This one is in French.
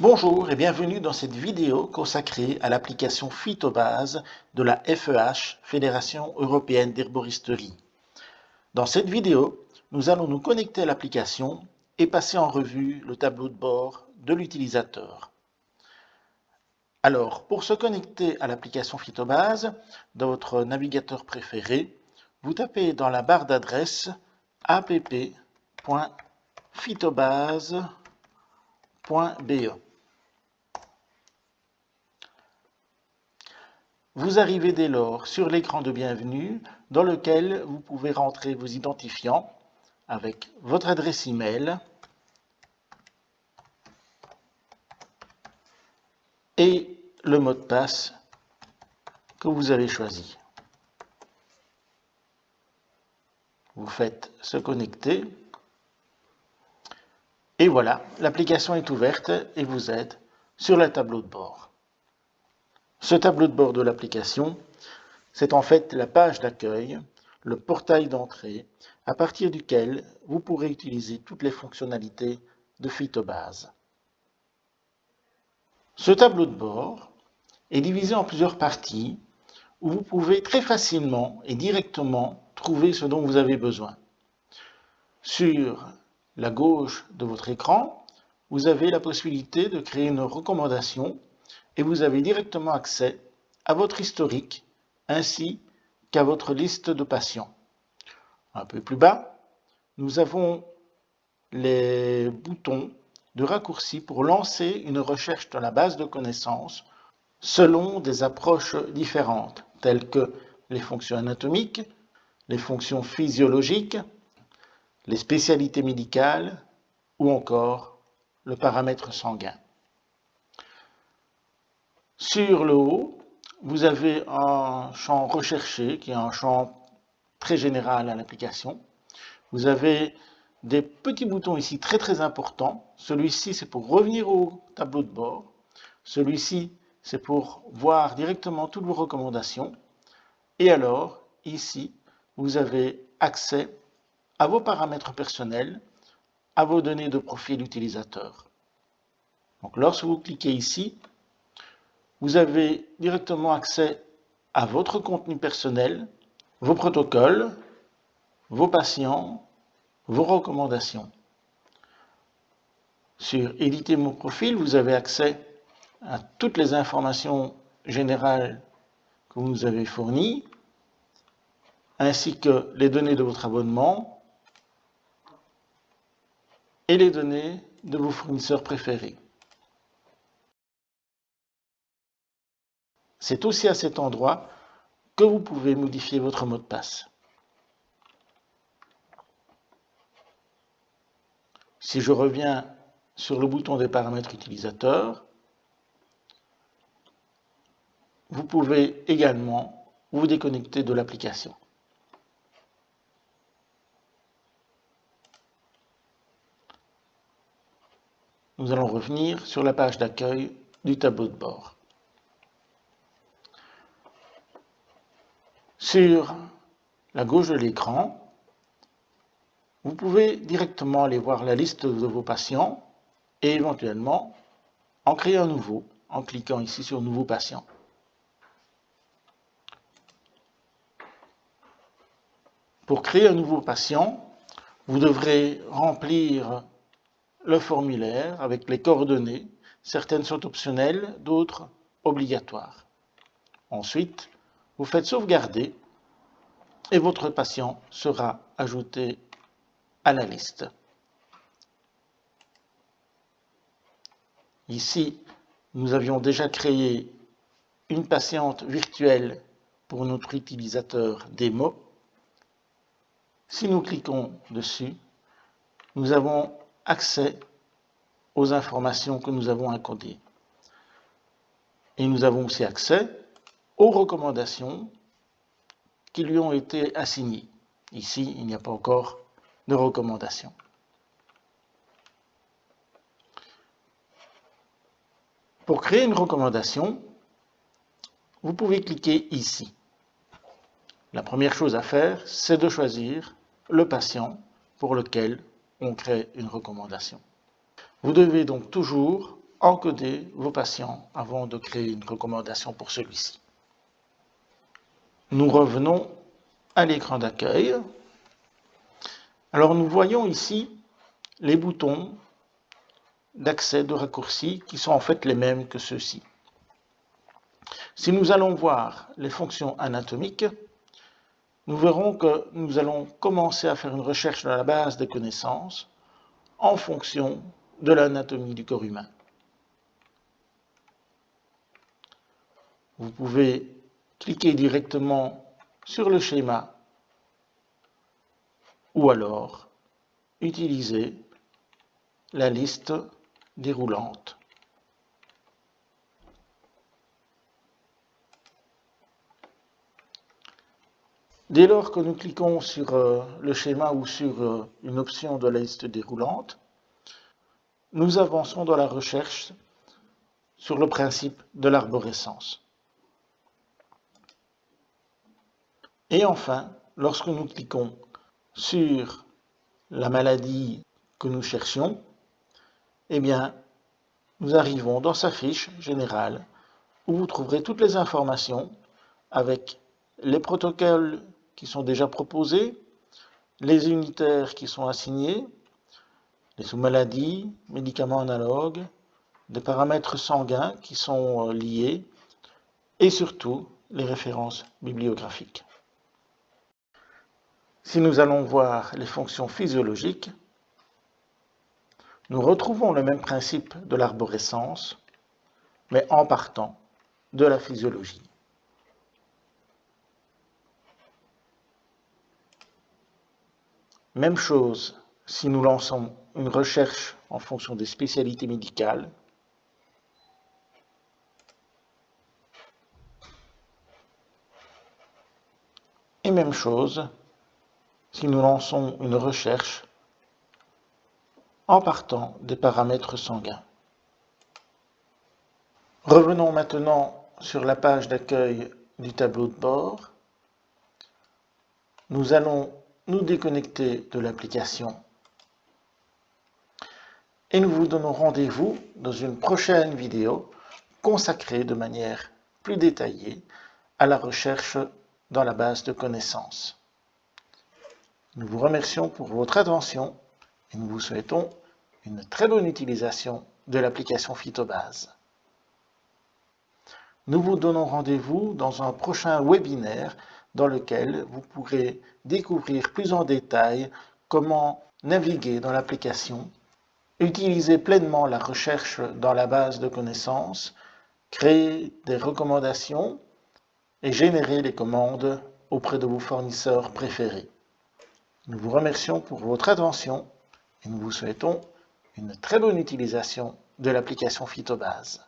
Bonjour et bienvenue dans cette vidéo consacrée à l'application Phytobase de la FEH, Fédération européenne d'herboristerie. Dans cette vidéo, nous allons nous connecter à l'application et passer en revue le tableau de bord de l'utilisateur. Alors, pour se connecter à l'application Phytobase, dans votre navigateur préféré, vous tapez dans la barre d'adresse app.phytobase.be. Vous arrivez dès lors sur l'écran de bienvenue dans lequel vous pouvez rentrer vos identifiants avec votre adresse email et le mot de passe que vous avez choisi. Vous faites se connecter et voilà, l'application est ouverte et vous êtes sur le tableau de bord. Ce tableau de bord de l'application, c'est en fait la page d'accueil, le portail d'entrée, à partir duquel vous pourrez utiliser toutes les fonctionnalités de Phytobase. Ce tableau de bord est divisé en plusieurs parties où vous pouvez très facilement et directement trouver ce dont vous avez besoin. Sur la gauche de votre écran, vous avez la possibilité de créer une recommandation et vous avez directement accès à votre historique ainsi qu'à votre liste de patients. Un peu plus bas, nous avons les boutons de raccourci pour lancer une recherche dans la base de connaissances selon des approches différentes, telles que les fonctions anatomiques, les fonctions physiologiques, les spécialités médicales ou encore le paramètre sanguin. Sur le haut, vous avez un champ recherché qui est un champ très général à l'application. Vous avez des petits boutons ici très importants. Celui-ci, c'est pour revenir au tableau de bord. Celui-ci, c'est pour voir directement toutes vos recommandations. Et alors, ici, vous avez accès à vos paramètres personnels, à vos données de profil utilisateur. Donc, lorsque vous cliquez ici, vous avez directement accès à votre contenu personnel, vos protocoles, vos patients, vos recommandations. Sur Éditer mon profil, vous avez accès à toutes les informations générales que vous nous avez fournies, ainsi que les données de votre abonnement et les données de vos fournisseurs préférés. C'est aussi à cet endroit que vous pouvez modifier votre mot de passe. Si je reviens sur le bouton des paramètres utilisateurs, vous pouvez également vous déconnecter de l'application. Nous allons revenir sur la page d'accueil du tableau de bord. Sur la gauche de l'écran, vous pouvez directement aller voir la liste de vos patients et éventuellement en créer un nouveau en cliquant ici sur Nouveau patient. Pour créer un nouveau patient, vous devrez remplir le formulaire avec les coordonnées. Certaines sont optionnelles, d'autres obligatoires. Ensuite, vous faites sauvegarder et votre patient sera ajouté à la liste. Ici, nous avions déjà créé une patiente virtuelle pour notre utilisateur démo. Si nous cliquons dessus, nous avons accès aux informations que nous avons encodées. Et nous avons aussi accès aux recommandations qui lui ont été assignées. Ici, il n'y a pas encore de recommandations. Pour créer une recommandation, vous pouvez cliquer ici. La première chose à faire, c'est de choisir le patient pour lequel on crée une recommandation. Vous devez donc toujours encoder vos patients avant de créer une recommandation pour celui-ci. Nous revenons à l'écran d'accueil. Alors nous voyons ici les boutons d'accès de raccourci qui sont en fait les mêmes que ceux-ci. Si nous allons voir les fonctions anatomiques, nous verrons que nous allons commencer à faire une recherche dans la base des connaissances en fonction de l'anatomie du corps humain. Vous pouvez cliquer directement sur le schéma ou alors utiliser la liste déroulante. Dès lors que nous cliquons sur le schéma ou sur une option de la liste déroulante, nous avançons dans la recherche sur le principe de l'arborescence. Et enfin, lorsque nous cliquons sur la maladie que nous cherchions, eh bien, nous arrivons dans sa fiche générale où vous trouverez toutes les informations avec les protocoles qui sont déjà proposés, les unitaires qui sont assignés, les sous-maladies, médicaments analogues, des paramètres sanguins qui sont liés et surtout les références bibliographiques. Si nous allons voir les fonctions physiologiques, nous retrouvons le même principe de l'arborescence, mais en partant de la physiologie. Même chose si nous lançons une recherche en fonction des spécialités médicales. Et même chose si nous lançons une recherche en partant des paramètres sanguins. Revenons maintenant sur la page d'accueil du tableau de bord. Nous allons nous déconnecter de l'application et nous vous donnons rendez-vous dans une prochaine vidéo consacrée de manière plus détaillée à la recherche dans la base de connaissances. Nous vous remercions pour votre attention et nous vous souhaitons une très bonne utilisation de l'application Phytobase. Nous vous donnons rendez-vous dans un prochain webinaire dans lequel vous pourrez découvrir plus en détail comment naviguer dans l'application, utiliser pleinement la recherche dans la base de connaissances, créer des recommandations et générer les commandes auprès de vos fournisseurs préférés. Nous vous remercions pour votre attention et nous vous souhaitons une très bonne utilisation de l'application Phytobase.